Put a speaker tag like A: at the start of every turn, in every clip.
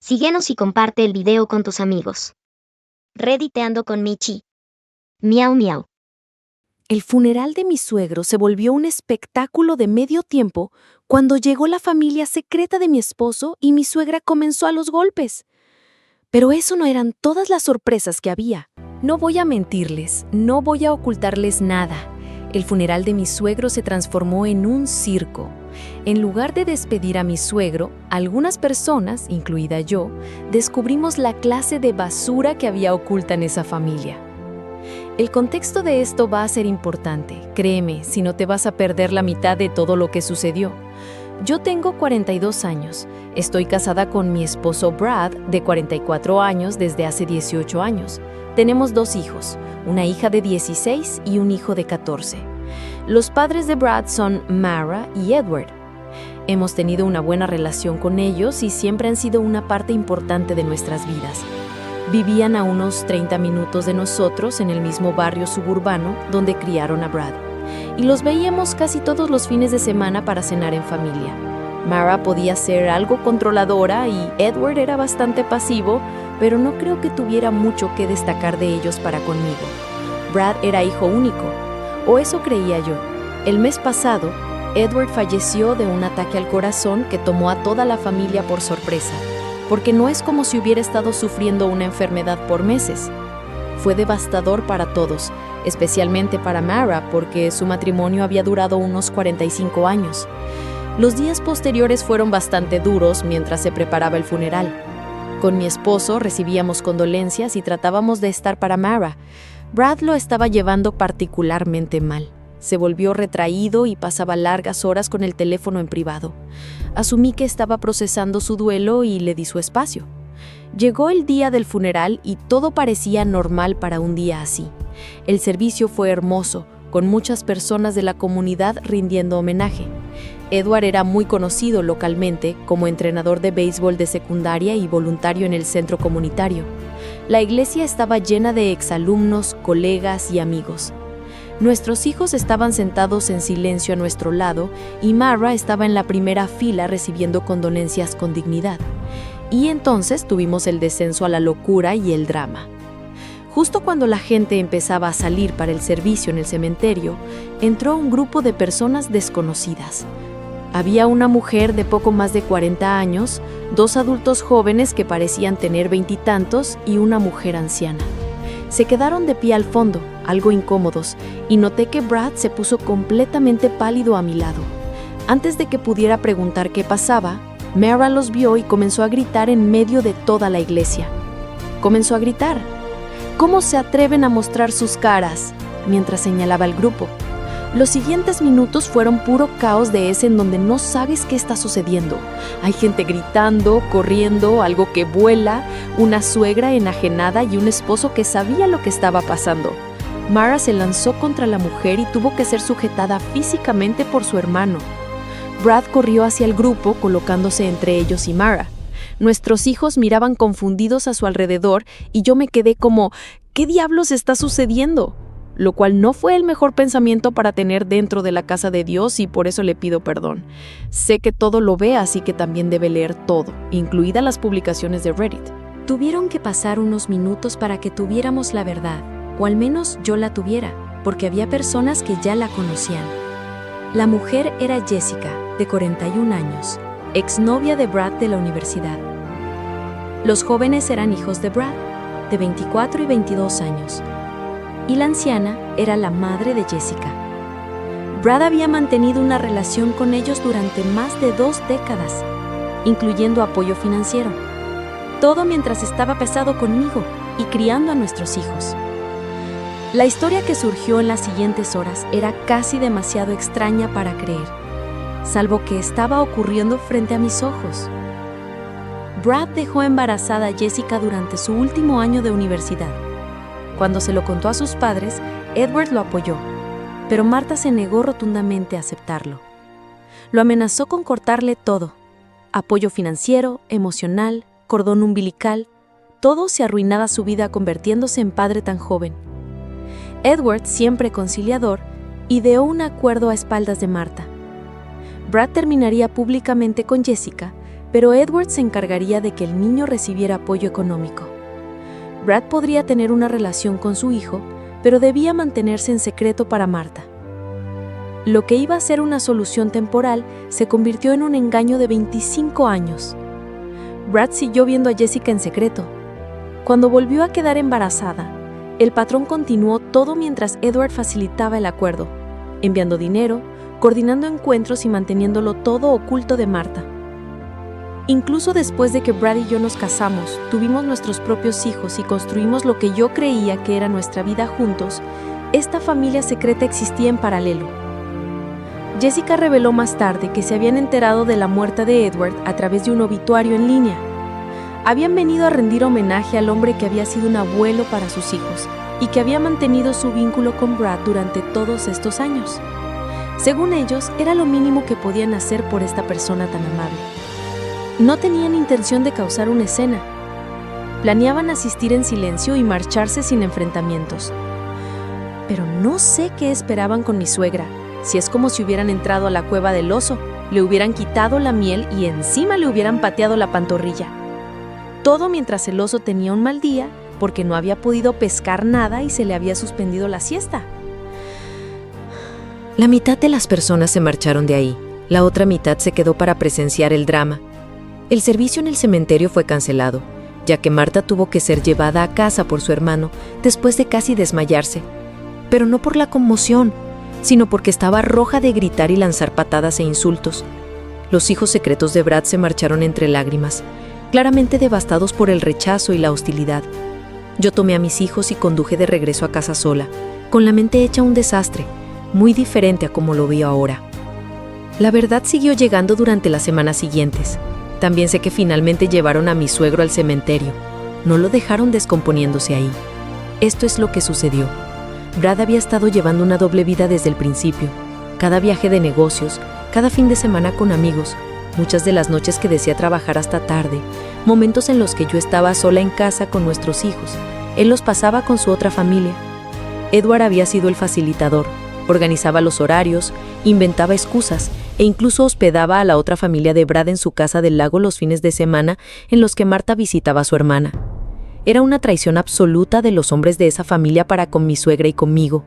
A: Síguenos y comparte el video con tus amigos. Redditeando con Michi. Miau miau.
B: El funeral de mi suegro se volvió un espectáculo de medio tiempo cuando llegó la familia secreta de mi esposo y mi suegra comenzó a los golpes. Pero eso no eran todas las sorpresas que había. No voy a mentirles, no voy a ocultarles nada. El funeral de mi suegro se transformó en un circo. En lugar de despedir a mi suegro, algunas personas, incluida yo, descubrimos la clase de basura que había oculta en esa familia. El contexto de esto va a ser importante, créeme, si no te vas a perder la mitad de todo lo que sucedió. Yo tengo 42 años, estoy casada con mi esposo Brad, de 44 años desde hace 18 años. Tenemos 2 hijos, una hija de 16 y un hijo de 14. Los padres de Brad son Mara y Edward. Hemos tenido una buena relación con ellos y siempre han sido una parte importante de nuestras vidas. Vivían a unos 30 minutos de nosotros en el mismo barrio suburbano donde criaron a Brad. Y los veíamos casi todos los fines de semana para cenar en familia. Mara podía ser algo controladora y Edward era bastante pasivo, pero no creo que tuviera mucho que destacar de ellos para conmigo. Brad era hijo único, o eso creía yo. El mes pasado, Edward falleció de un ataque al corazón que tomó a toda la familia por sorpresa, porque no es como si hubiera estado sufriendo una enfermedad por meses. Fue devastador para todos, especialmente para Mara, porque su matrimonio había durado unos 45 años. Los días posteriores fueron bastante duros mientras se preparaba el funeral. Con mi esposo recibíamos condolencias y tratábamos de estar para Mara. Brad lo estaba llevando particularmente mal. Se volvió retraído y pasaba largas horas con el teléfono en privado. Asumí que estaba procesando su duelo y le di su espacio. Llegó el día del funeral y todo parecía normal para un día así. El servicio fue hermoso, con muchas personas de la comunidad rindiendo homenaje. Edward era muy conocido localmente como entrenador de béisbol de secundaria y voluntario en el centro comunitario. La iglesia estaba llena de exalumnos, colegas y amigos. Nuestros hijos estaban sentados en silencio a nuestro lado y Mara estaba en la primera fila recibiendo condolencias con dignidad. Y entonces tuvimos el descenso a la locura y el drama. Justo cuando la gente empezaba a salir para el servicio en el cementerio, entró un grupo de personas desconocidas. Había una mujer de poco más de 40 años, 2 adultos jóvenes que parecían tener 20 y tantos y una mujer anciana. Se quedaron de pie al fondo, algo incómodos, y noté que Brad se puso completamente pálido a mi lado. Antes de que pudiera preguntar qué pasaba, Mara los vio y comenzó a gritar en medio de toda la iglesia. Comenzó a gritar: ¿cómo se atreven a mostrar sus caras?, mientras señalaba al grupo. Los siguientes minutos fueron puro caos de ese en donde no sabes qué está sucediendo. Hay gente gritando, corriendo, algo que vuela, una suegra enajenada y un esposo que sabía lo que estaba pasando. Mara se lanzó contra la mujer y tuvo que ser sujetada físicamente por su hermano. Brad corrió hacia el grupo, colocándose entre ellos y Mara. Nuestros hijos miraban confundidos a su alrededor y yo me quedé como, ¿qué diablos está sucediendo? Lo cual no fue el mejor pensamiento para tener dentro de la casa de Dios y por eso le pido perdón. Sé que todo lo ve, así que también debe leer todo, incluidas las publicaciones de Reddit. Tuvieron que pasar unos minutos para que tuviéramos la verdad, o al menos yo la tuviera, porque había personas que ya la conocían. La mujer era Jessica, de 41 años, exnovia de Brad de la universidad. Los jóvenes eran hijos de Brad, de 24 y 22 años. Y la anciana era la madre de Jessica. Brad había mantenido una relación con ellos durante más de 2 décadas, incluyendo apoyo financiero. Todo mientras estaba pesado conmigo y criando a nuestros hijos. La historia que surgió en las siguientes horas era casi demasiado extraña para creer, salvo que estaba ocurriendo frente a mis ojos. Brad dejó embarazada a Jessica durante su último año de universidad. Cuando se lo contó a sus padres, Edward lo apoyó, pero Marta se negó rotundamente a aceptarlo. Lo amenazó con cortarle todo: apoyo financiero, emocional, cordón umbilical, todo si arruinaba su vida convirtiéndose en padre tan joven. Edward, siempre conciliador, ideó un acuerdo a espaldas de Marta. Brad terminaría públicamente con Jessica, pero Edward se encargaría de que el niño recibiera apoyo económico. Brad podría tener una relación con su hijo, pero debía mantenerse en secreto para Martha. Lo que iba a ser una solución temporal se convirtió en un engaño de 25 años. Brad siguió viendo a Jessica en secreto. Cuando volvió a quedar embarazada, el patrón continuó todo mientras Edward facilitaba el acuerdo, enviando dinero, coordinando encuentros y manteniéndolo todo oculto de Martha. Incluso después de que Brad y yo nos casamos, tuvimos nuestros propios hijos y construimos lo que yo creía que era nuestra vida juntos, esta familia secreta existía en paralelo. Jessica reveló más tarde que se habían enterado de la muerte de Edward a través de un obituario en línea. Habían venido a rendir homenaje al hombre que había sido un abuelo para sus hijos y que había mantenido su vínculo con Brad durante todos estos años. Según ellos, era lo mínimo que podían hacer por esta persona tan amable. No tenían intención de causar una escena. Planeaban asistir en silencio y marcharse sin enfrentamientos. Pero no sé qué esperaban con mi suegra, si es como si hubieran entrado a la cueva del oso, le hubieran quitado la miel y encima le hubieran pateado la pantorrilla. Todo mientras el oso tenía un mal día porque no había podido pescar nada y se le había suspendido la siesta.
C: La mitad de las personas se marcharon de ahí, la otra mitad se quedó para presenciar el drama. El servicio en el cementerio fue cancelado, ya que Martha tuvo que ser llevada a casa por su hermano después de casi desmayarse. Pero no por la conmoción, sino porque estaba roja de gritar y lanzar patadas e insultos. Los hijos secretos de Brad se marcharon entre lágrimas, claramente devastados por el rechazo y la hostilidad. Yo tomé a mis hijos y conduje de regreso a casa sola, con la mente hecha un desastre, muy diferente a como lo veo ahora. La verdad siguió llegando durante las semanas siguientes. También sé que finalmente llevaron a mi suegro al cementerio. No lo dejaron descomponiéndose ahí. Esto es lo que sucedió. Brad había estado llevando una doble vida desde el principio. Cada viaje de negocios, cada fin de semana con amigos, muchas de las noches que decía trabajar hasta tarde, momentos en los que yo estaba sola en casa con nuestros hijos. Él los pasaba con su otra familia. Edward había sido el facilitador, organizaba los horarios, inventaba excusas e incluso hospedaba a la otra familia de Brad en su casa del lago los fines de semana en los que Martha visitaba a su hermana. Era una traición absoluta de los hombres de esa familia para con mi suegra y conmigo.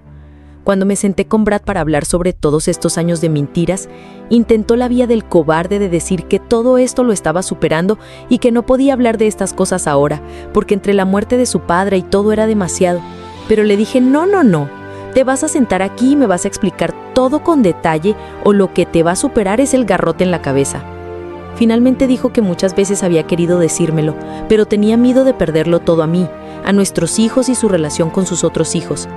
C: Cuando me senté con Brad para hablar sobre todos estos años de mentiras, intentó la vía del cobarde de decir que todo esto lo estaba superando y que no podía hablar de estas cosas ahora, porque entre la muerte de su padre y todo era demasiado. Pero le dije, no. Te vas a sentar aquí y me vas a explicar todo con detalle o lo que te va a superar es el garrote en la cabeza. Finalmente dijo que muchas veces había querido decírmelo, pero tenía miedo de perderlo todo a mí, a nuestros hijos y su relación con sus otros hijos.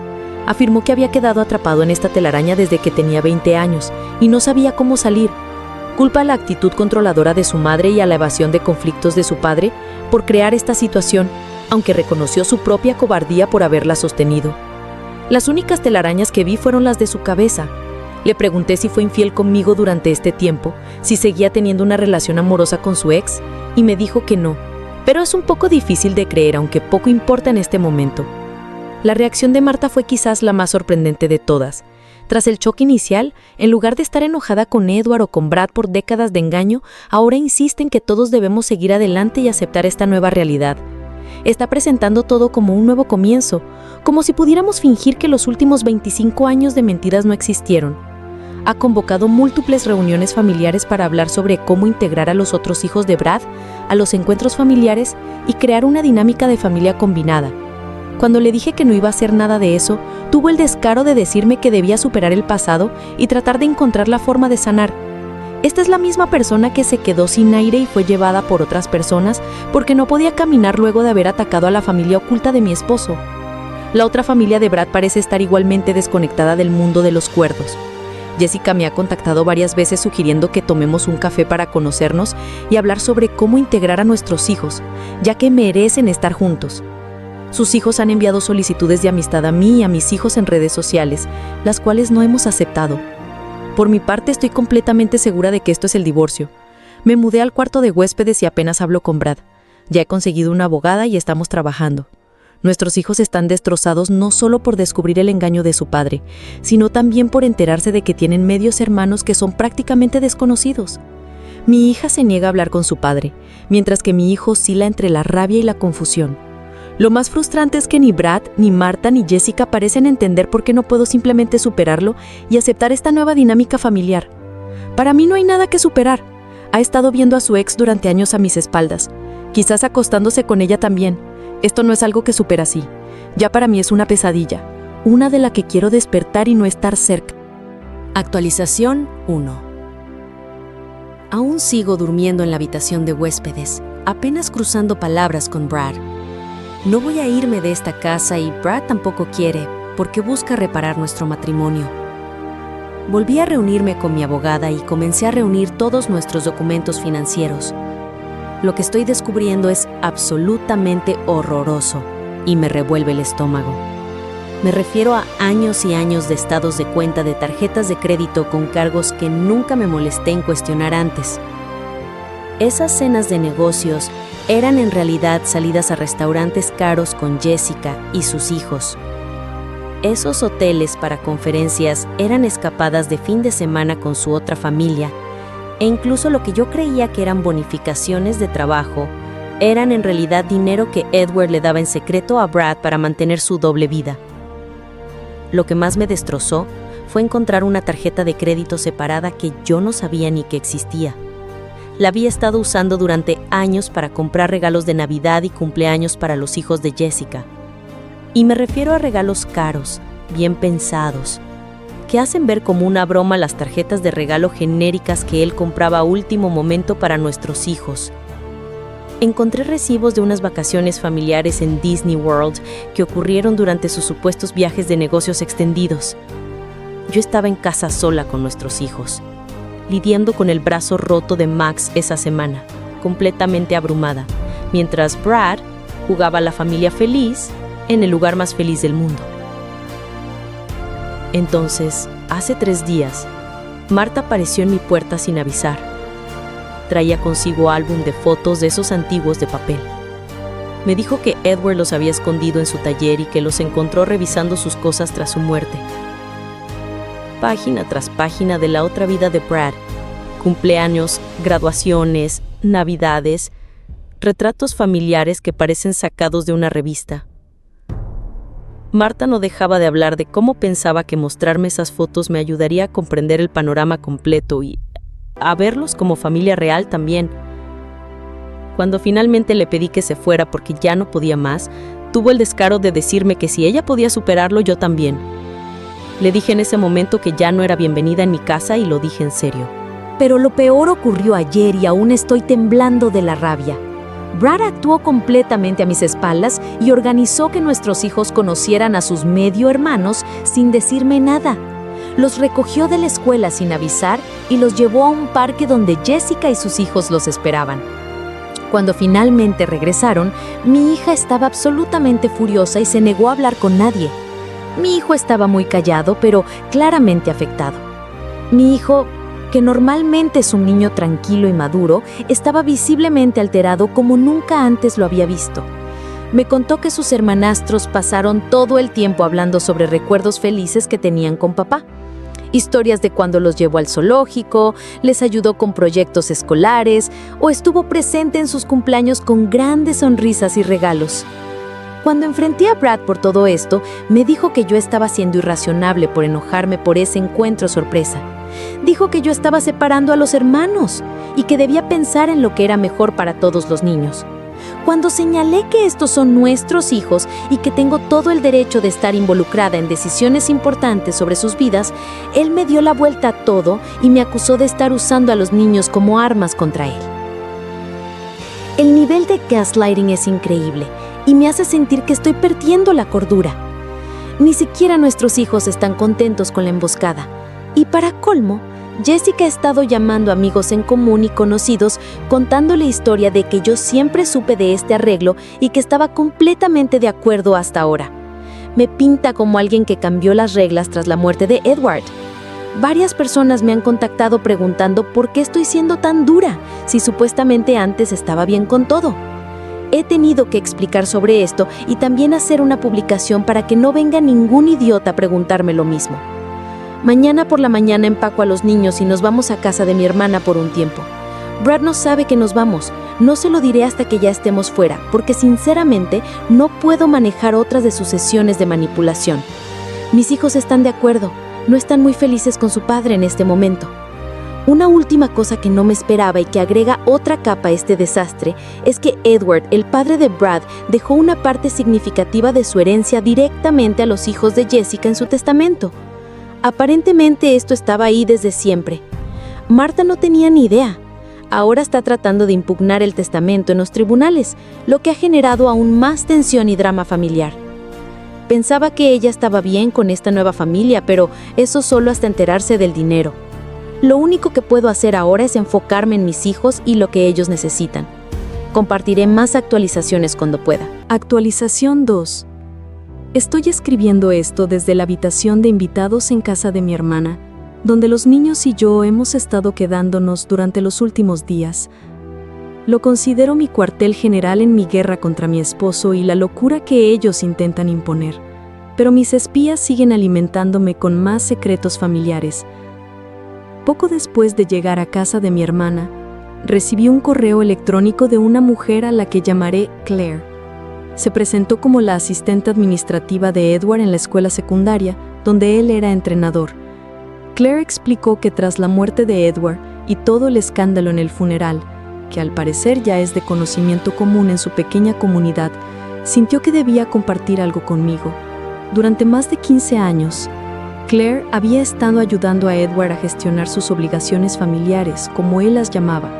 C: Afirmó que había quedado atrapado en esta telaraña desde que tenía 20 años y no sabía cómo salir. Culpa a la actitud controladora de su madre y a la evasión de conflictos de su padre por crear esta situación, aunque reconoció su propia cobardía por haberla sostenido. Las únicas telarañas que vi fueron las de su cabeza. Le pregunté si fue infiel conmigo durante este tiempo, si seguía teniendo una relación amorosa con su ex, y me dijo que no. Pero es un poco difícil de creer, aunque poco importa en este momento. La reacción de Martha fue quizás la más sorprendente de todas. Tras el choque inicial, en lugar de estar enojada con Edward o con Brad por décadas de engaño, ahora insiste en que todos debemos seguir adelante y aceptar esta nueva realidad. Está presentando todo como un nuevo comienzo, como si pudiéramos fingir que los últimos 25 años de mentiras no existieron. Ha convocado múltiples reuniones familiares para hablar sobre cómo integrar a los otros hijos de Brad a los encuentros familiares y crear una dinámica de familia combinada. Cuando le dije que no iba a hacer nada de eso, tuvo el descaro de decirme que debía superar el pasado y tratar de encontrar la forma de sanar. Esta es la misma persona que se quedó sin aire y fue llevada por otras personas porque no podía caminar luego de haber atacado a la familia oculta de mi esposo. La otra familia de Brad parece estar igualmente desconectada del mundo de los cuerdos. Jessica me ha contactado varias veces sugiriendo que tomemos un café para conocernos y hablar sobre cómo integrar a nuestros hijos, ya que merecen estar juntos. Sus hijos han enviado solicitudes de amistad a mí y a mis hijos en redes sociales, las cuales no hemos aceptado. Por mi parte, estoy completamente segura de que esto es el divorcio. Me mudé al cuarto de huéspedes y apenas hablo con Brad. Ya he conseguido una abogada y estamos trabajando. Nuestros hijos están destrozados no solo por descubrir el engaño de su padre, sino también por enterarse de que tienen medios hermanos que son prácticamente desconocidos. Mi hija se niega a hablar con su padre, mientras que mi hijo oscila entre la rabia y la confusión. Lo más frustrante es que ni Brad, ni Marta, ni Jessica parecen entender por qué no puedo simplemente superarlo y aceptar esta nueva dinámica familiar. Para mí no hay nada que superar. Ha estado viendo a su ex durante años a mis espaldas, quizás acostándose con ella también. Esto no es algo que supera así. Ya para mí es una pesadilla, una de la que quiero despertar y no estar cerca.
B: Actualización 1. Aún sigo durmiendo en la habitación de huéspedes, apenas cruzando palabras con Brad. No voy a irme de esta casa y Brad tampoco quiere, porque busca reparar nuestro matrimonio. Volví a reunirme con mi abogada y comencé a reunir todos nuestros documentos financieros. Lo que estoy descubriendo es absolutamente horroroso y me revuelve el estómago. Me refiero a años y años de estados de cuenta de tarjetas de crédito con cargos que nunca me molesté en cuestionar antes. Esas cenas de negocios eran en realidad salidas a restaurantes caros con Jessica y sus hijos. Esos hoteles para conferencias eran escapadas de fin de semana con su otra familia, e incluso lo que yo creía que eran bonificaciones de trabajo eran en realidad dinero que Edward le daba en secreto a Brad para mantener su doble vida. Lo que más me destrozó fue encontrar una tarjeta de crédito separada que yo no sabía ni que existía. La había estado usando durante años para comprar regalos de Navidad y cumpleaños para los hijos de Jessica. Y me refiero a regalos caros, bien pensados, que hacen ver como una broma las tarjetas de regalo genéricas que él compraba a último momento para nuestros hijos. Encontré recibos de unas vacaciones familiares en Disney World que ocurrieron durante sus supuestos viajes de negocios extendidos. Yo estaba en casa sola con nuestros hijos, lidiando con el brazo roto de Max esa semana, completamente abrumada, mientras Brad jugaba a la familia feliz en el lugar más feliz del mundo. Entonces, hace 3 días, Marta apareció en mi puerta sin avisar. Traía consigo álbum de fotos de esos antiguos de papel. Me dijo que Edward los había escondido en su taller y que los encontró revisando sus cosas tras su muerte. Página tras página de la otra vida de Brad. Cumpleaños, graduaciones, navidades, retratos familiares que parecen sacados de una revista. Marta no dejaba de hablar de cómo pensaba que mostrarme esas fotos me ayudaría a comprender el panorama completo y a verlos como familia real también. Cuando finalmente le pedí que se fuera porque ya no podía más, tuvo el descaro de decirme que si ella podía superarlo, yo también. Le dije en ese momento que ya no era bienvenida en mi casa y lo dije en serio. Pero lo peor ocurrió ayer y aún estoy temblando de la rabia. Brad actuó completamente a mis espaldas y organizó que nuestros hijos conocieran a sus medio hermanos sin decirme nada. Los recogió de la escuela sin avisar y los llevó a un parque donde Jessica y sus hijos los esperaban. Cuando finalmente regresaron, mi hija estaba absolutamente furiosa y se negó a hablar con nadie. Mi hijo estaba muy callado, pero claramente afectado. Mi hijo, que normalmente es un niño tranquilo y maduro, estaba visiblemente alterado como nunca antes lo había visto. Me contó que sus hermanastros pasaron todo el tiempo hablando sobre recuerdos felices que tenían con papá. Historias de cuando los llevó al zoológico, les ayudó con proyectos escolares o estuvo presente en sus cumpleaños con grandes sonrisas y regalos. Cuando enfrenté a Brad por todo esto, me dijo que yo estaba siendo irracionable por enojarme por ese encuentro sorpresa. Dijo que yo estaba separando a los hermanos y que debía pensar en lo que era mejor para todos los niños. Cuando señalé que estos son nuestros hijos y que tengo todo el derecho de estar involucrada en decisiones importantes sobre sus vidas, él me dio la vuelta a todo y me acusó de estar usando a los niños como armas contra él. El nivel de gaslighting es increíble y me hace sentir que estoy perdiendo la cordura. Ni siquiera nuestros hijos están contentos con la emboscada. Y para colmo, Jessica ha estado llamando a amigos en común y conocidos contándole historia de que yo siempre supe de este arreglo y que estaba completamente de acuerdo hasta ahora. Me pinta como alguien que cambió las reglas tras la muerte de Edward. Varias personas me han contactado preguntando por qué estoy siendo tan dura, si supuestamente antes estaba bien con todo. He tenido que explicar sobre esto y también hacer una publicación para que no venga ningún idiota a preguntarme lo mismo. Mañana por la mañana empaco a los niños y nos vamos a casa de mi hermana por un tiempo. Brad no sabe que nos vamos. No se lo diré hasta que ya estemos fuera, porque sinceramente no puedo manejar otras de sus sesiones de manipulación. Mis hijos están de acuerdo. No están muy felices con su padre en este momento. Una última cosa que no me esperaba y que agrega otra capa a este desastre es que Edward, el padre de Brad, dejó una parte significativa de su herencia directamente a los hijos de Jessica en su testamento. Aparentemente esto estaba ahí desde siempre. Marta no tenía ni idea. Ahora está tratando de impugnar el testamento en los tribunales, lo que ha generado aún más tensión y drama familiar. Pensaba que ella estaba bien con esta nueva familia, pero eso solo hasta enterarse del dinero. Lo único que puedo hacer ahora es enfocarme en mis hijos y lo que ellos necesitan. Compartiré más actualizaciones cuando pueda.
D: Actualización 2. Estoy escribiendo esto desde la habitación de invitados en casa de mi hermana, donde los niños y yo hemos estado quedándonos durante los últimos días. Lo considero mi cuartel general en mi guerra contra mi esposo y la locura que ellos intentan imponer. Pero mis espías siguen alimentándome con más secretos familiares. Poco después de llegar a casa de mi hermana, recibí un correo electrónico de una mujer a la que llamaré Claire. Se presentó como la asistente administrativa de Edward en la escuela secundaria, donde él era entrenador. Claire explicó que tras la muerte de Edward y todo el escándalo en el funeral, que al parecer ya es de conocimiento común en su pequeña comunidad, sintió que debía compartir algo conmigo. Durante más de 15 años, Claire había estado ayudando a Edward a gestionar sus obligaciones familiares, como él las llamaba.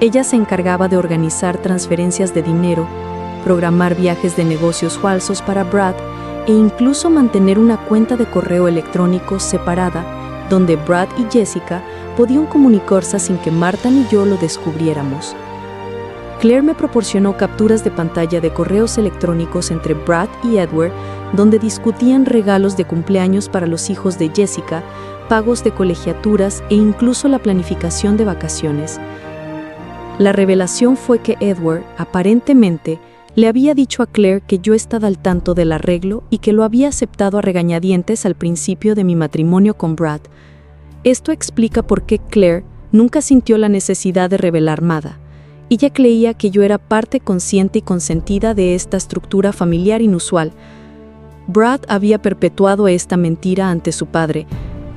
D: Ella se encargaba de organizar transferencias de dinero, programar viajes de negocios falsos para Brad e incluso mantener una cuenta de correo electrónico separada, donde Brad y Jessica podían comunicarse sin que Marta ni yo lo descubriéramos. Claire me proporcionó capturas de pantalla de correos electrónicos entre Brad y Edward, donde discutían regalos de cumpleaños para los hijos de Jessica, pagos de colegiaturas e incluso la planificación de vacaciones. La revelación fue que Edward, aparentemente, le había dicho a Claire que yo estaba al tanto del arreglo y que lo había aceptado a regañadientes al principio de mi matrimonio con Brad. Esto explica por qué Claire nunca sintió la necesidad de revelar nada. Ella creía que yo era parte consciente y consentida de esta estructura familiar inusual. Brad había perpetuado esta mentira ante su padre,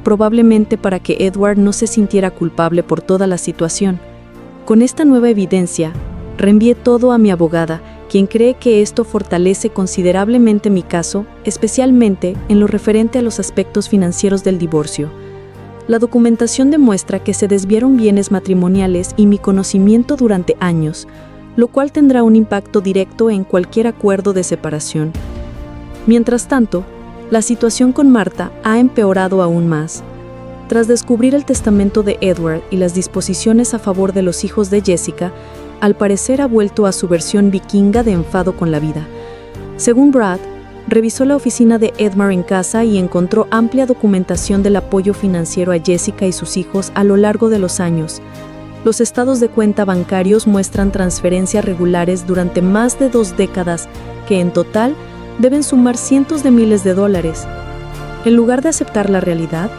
D: probablemente para que Edward no se sintiera culpable por toda la situación. Con esta nueva evidencia, reenvié todo a mi abogada, quien cree que esto fortalece considerablemente mi caso, especialmente en lo referente a los aspectos financieros del divorcio. La documentación demuestra que se desviaron bienes matrimoniales y mi conocimiento durante años, lo cual tendrá un impacto directo en cualquier acuerdo de separación. Mientras tanto, la situación con Marta ha empeorado aún más. Tras descubrir el testamento de Edward y las disposiciones a favor de los hijos de Jessica, al parecer ha vuelto a su versión vikinga de enfado con la vida. Según Brad, revisó la oficina de Edmar en casa y encontró amplia documentación del apoyo financiero a Jessica y sus hijos a lo largo de los años. Los estados de cuenta bancarios muestran transferencias regulares durante más de 2 décadas, que en total deben sumar cientos de miles de dólares. En lugar de aceptar la realidad,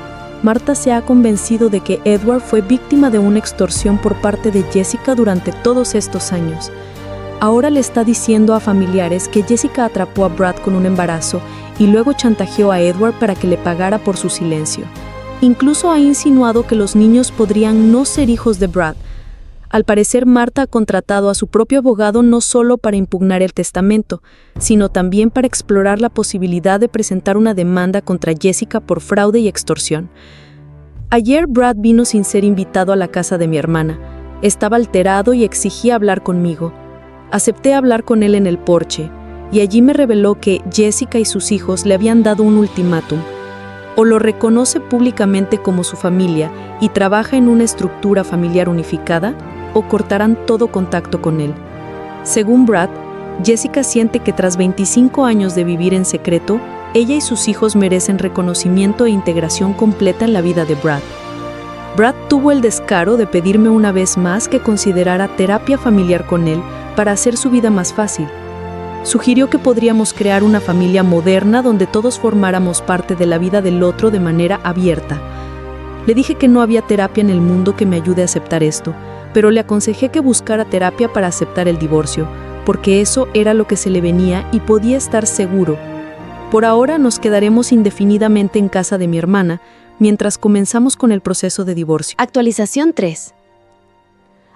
D: Marta se ha convencido de que Edward fue víctima de una extorsión por parte de Jessica durante todos estos años. Ahora le está diciendo a familiares que Jessica atrapó a Brad con un embarazo y luego chantajeó a Edward para que le pagara por su silencio. Incluso ha insinuado que los niños podrían no ser hijos de Brad. Al parecer, Marta ha contratado a su propio abogado no solo para impugnar el testamento, sino también para explorar la posibilidad de presentar una demanda contra Jessica por fraude y extorsión. Ayer Brad vino sin ser invitado a la casa de mi hermana. Estaba alterado y exigía hablar conmigo. Acepté hablar con él en el porche, y allí me reveló que Jessica y sus hijos le habían dado un ultimátum. O lo reconoce públicamente como su familia y trabaja en una estructura familiar unificada, o cortarán todo contacto con él. Según Brad, Jessica siente que tras 25 años de vivir en secreto, ella y sus hijos merecen reconocimiento e integración completa en la vida de Brad. Brad tuvo el descaro de pedirme una vez más que considerara terapia familiar con él para hacer su vida más fácil. Sugirió que podríamos crear una familia moderna donde todos formáramos parte de la vida del otro de manera abierta. Le dije que no había terapia en el mundo que me ayude a aceptar esto, pero le aconsejé que buscara terapia para aceptar el divorcio, porque eso era lo que se le venía y podía estar seguro. Por ahora nos quedaremos indefinidamente en casa de mi hermana, mientras comenzamos con el proceso de divorcio.
B: Actualización 3.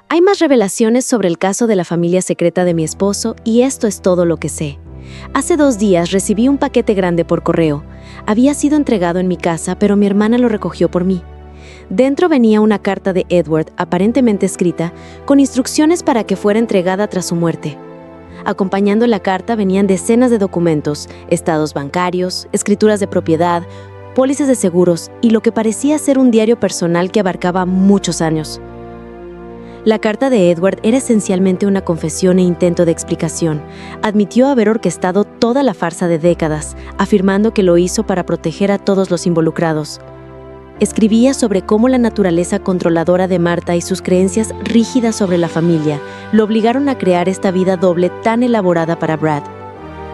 B: Hay más revelaciones sobre el caso de la familia secreta de mi esposo y esto es todo lo que sé. Hace 2 días recibí un paquete grande por correo. Había sido entregado en mi casa, pero mi hermana lo recogió por mí. Dentro venía una carta de Edward, aparentemente escrita, con instrucciones para que fuera entregada tras su muerte. Acompañando la carta venían decenas de documentos, estados bancarios, escrituras de propiedad, pólizas de seguros y lo que parecía ser un diario personal que abarcaba muchos años. La carta de Edward era esencialmente una confesión e intento de explicación. Admitió haber orquestado toda la farsa de décadas, afirmando que lo hizo para proteger a todos los involucrados. Escribía sobre cómo la naturaleza controladora de Marta y sus creencias rígidas sobre la familia lo obligaron a crear esta vida doble tan elaborada para Brad.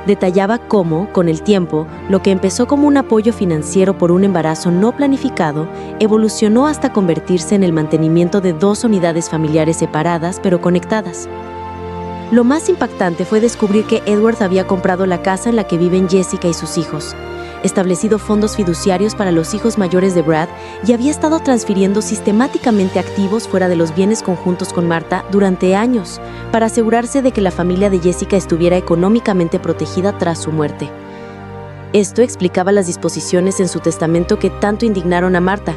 B: Detallaba cómo, con el tiempo, lo que empezó como un apoyo financiero por un embarazo no planificado, evolucionó hasta convertirse en el mantenimiento de 2 unidades familiares separadas pero conectadas. Lo más impactante fue descubrir que Edward había comprado la casa en la que viven Jessica y sus hijos, establecido fondos fiduciarios para los hijos mayores de Brad y había estado transfiriendo sistemáticamente activos fuera de los bienes conjuntos con Marta durante años, para asegurarse de que la familia de Jessica estuviera económicamente protegida tras su muerte. Esto explicaba las disposiciones en su testamento que tanto indignaron a Marta.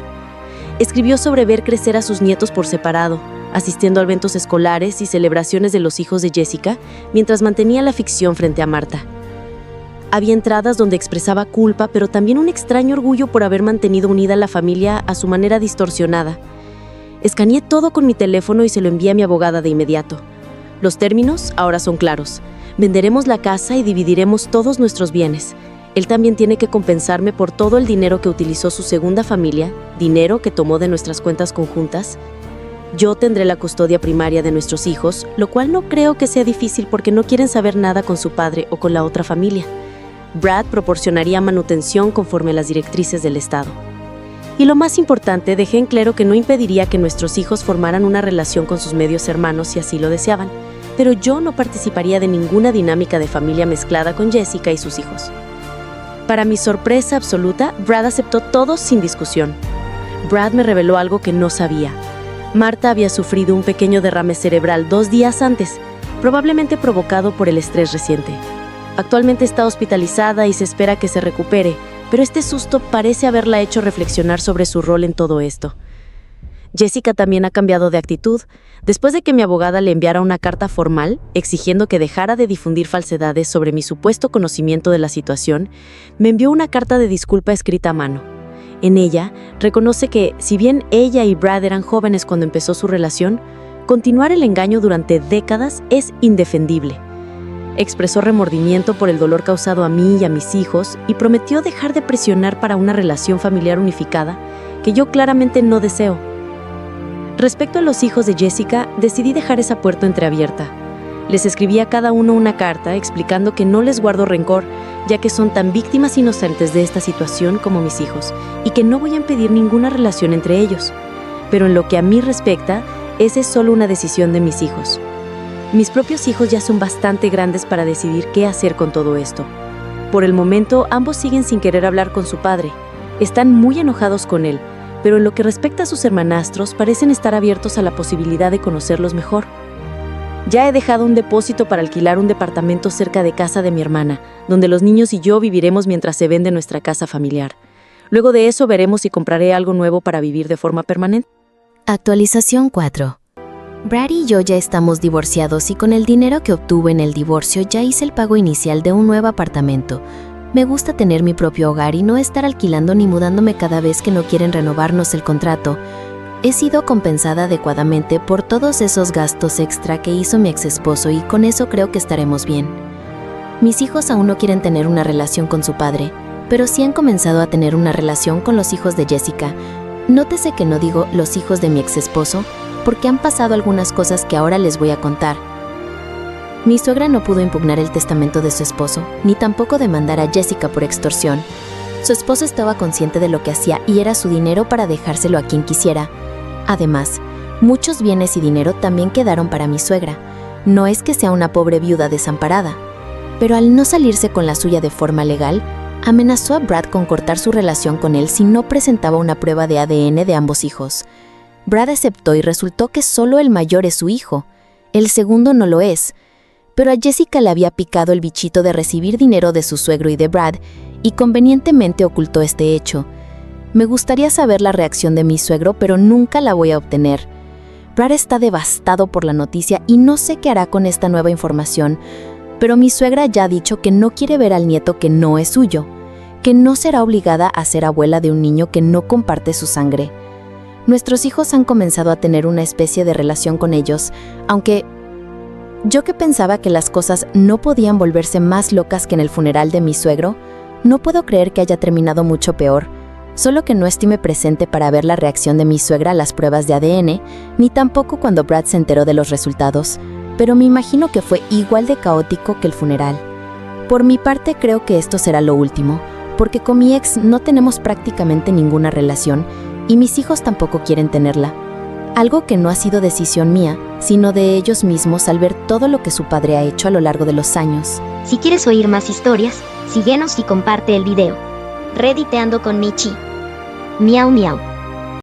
B: Escribió sobre ver crecer a sus nietos por separado, asistiendo a eventos escolares y celebraciones de los hijos de Jessica, mientras mantenía la ficción frente a Marta. Había entradas donde expresaba culpa, pero también un extraño orgullo por haber mantenido unida a la familia a su manera distorsionada. Escaneé todo con mi teléfono y se lo envié a mi abogada de inmediato. Los términos ahora son claros. Venderemos la casa y dividiremos todos nuestros bienes. Él también tiene que compensarme por todo el dinero que utilizó su segunda familia, dinero que tomó de nuestras cuentas conjuntas. Yo tendré la custodia primaria de nuestros hijos, lo cual no creo que sea difícil porque no quieren saber nada con su padre o con la otra familia. Brad proporcionaría manutención conforme a las directrices del Estado. Y lo más importante, dejé en claro que no impediría que nuestros hijos formaran una relación con sus medios hermanos si así lo deseaban, pero yo no participaría de ninguna dinámica de familia mezclada con Jessica y sus hijos. Para mi sorpresa absoluta, Brad aceptó todo sin discusión. Brad me reveló algo que no sabía. Marta había sufrido un pequeño derrame cerebral 2 días antes, probablemente provocado por el estrés reciente. Actualmente está hospitalizada y se espera que se recupere, pero este susto parece haberla hecho reflexionar sobre su rol en todo esto. Jessica también ha cambiado de actitud. Después de que mi abogada le enviara una carta formal exigiendo que dejara de difundir falsedades sobre mi supuesto conocimiento de la situación, me envió una carta de disculpa escrita a mano. En ella, reconoce que, si bien ella y Brad eran jóvenes cuando empezó su relación, continuar el engaño durante décadas es indefendible. Expresó remordimiento por el dolor causado a mí y a mis hijos y prometió dejar de presionar para una relación familiar unificada que yo claramente no deseo. Respecto a los hijos de Jessica, decidí dejar esa puerta entreabierta. Les escribí a cada uno una carta explicando que no les guardo rencor, ya que son tan víctimas inocentes de esta situación como mis hijos, y que no voy a impedir ninguna relación entre ellos. Pero en lo que a mí respecta, esa es solo una decisión de mis hijos. Mis propios hijos ya son bastante grandes para decidir qué hacer con todo esto. Por el momento, ambos siguen sin querer hablar con su padre. Están muy enojados con él, pero en lo que respecta a sus hermanastros, parecen estar abiertos a la posibilidad de conocerlos mejor. Ya he dejado un depósito para alquilar un departamento cerca de casa de mi hermana, donde los niños y yo viviremos mientras se vende nuestra casa familiar. Luego de eso veremos si compraré algo nuevo para vivir de forma permanente.
E: Actualización 4. Brad y yo ya estamos divorciados y con el dinero que obtuve en el divorcio ya hice el pago inicial de un nuevo apartamento. Me gusta tener mi propio hogar y no estar alquilando ni mudándome cada vez que no quieren renovarnos el contrato. He sido compensada adecuadamente por todos esos gastos extra que hizo mi exesposo y con eso creo que estaremos bien. Mis hijos aún no quieren tener una relación con su padre, pero sí han comenzado a tener una relación con los hijos de Jessica. Nótese que no digo los hijos de mi exesposo, porque han pasado algunas cosas que ahora les voy a contar. Mi suegra no pudo impugnar el testamento de su esposo, ni tampoco demandar a Jessica por extorsión. Su esposo estaba consciente de lo que hacía y era su dinero para dejárselo a quien quisiera. Además, Muchos bienes y dinero también quedaron para mi suegra. No es que sea una pobre viuda desamparada, pero al no salirse con la suya de forma legal, amenazó a Brad con cortar su relación con él si no presentaba una prueba de ADN de ambos hijos. Brad aceptó y resultó que solo el mayor es su hijo. El segundo no lo es. Pero a Jessica le había picado el bichito de recibir dinero de su suegro y de Brad, y convenientemente ocultó este hecho. Me gustaría saber la reacción de mi suegro, pero nunca la voy a obtener. Brad está devastado por la noticia y no sé qué hará con esta nueva información, pero mi suegra ya ha dicho que no quiere ver al nieto que no es suyo, que no será obligada a ser abuela de un niño que no comparte su sangre. Nuestros hijos han comenzado a tener una especie de relación con ellos, aunque yo que pensaba que las cosas no podían volverse más locas que en el funeral de mi suegro, no puedo creer que haya terminado mucho peor, solo que no estive presente para ver la reacción de mi suegra a las pruebas de ADN, ni tampoco cuando Brad se enteró de los resultados, pero me imagino que fue igual de caótico que el funeral. Por mi parte creo que esto será lo último, porque con mi ex no tenemos prácticamente ninguna relación y mis hijos tampoco quieren tenerla. Algo que no ha sido decisión mía, sino de ellos mismos al ver todo lo que su padre ha hecho a lo largo de los años.
A: Si quieres oír más historias, síguenos y comparte el video. Redditeando con Michi. Miau miau.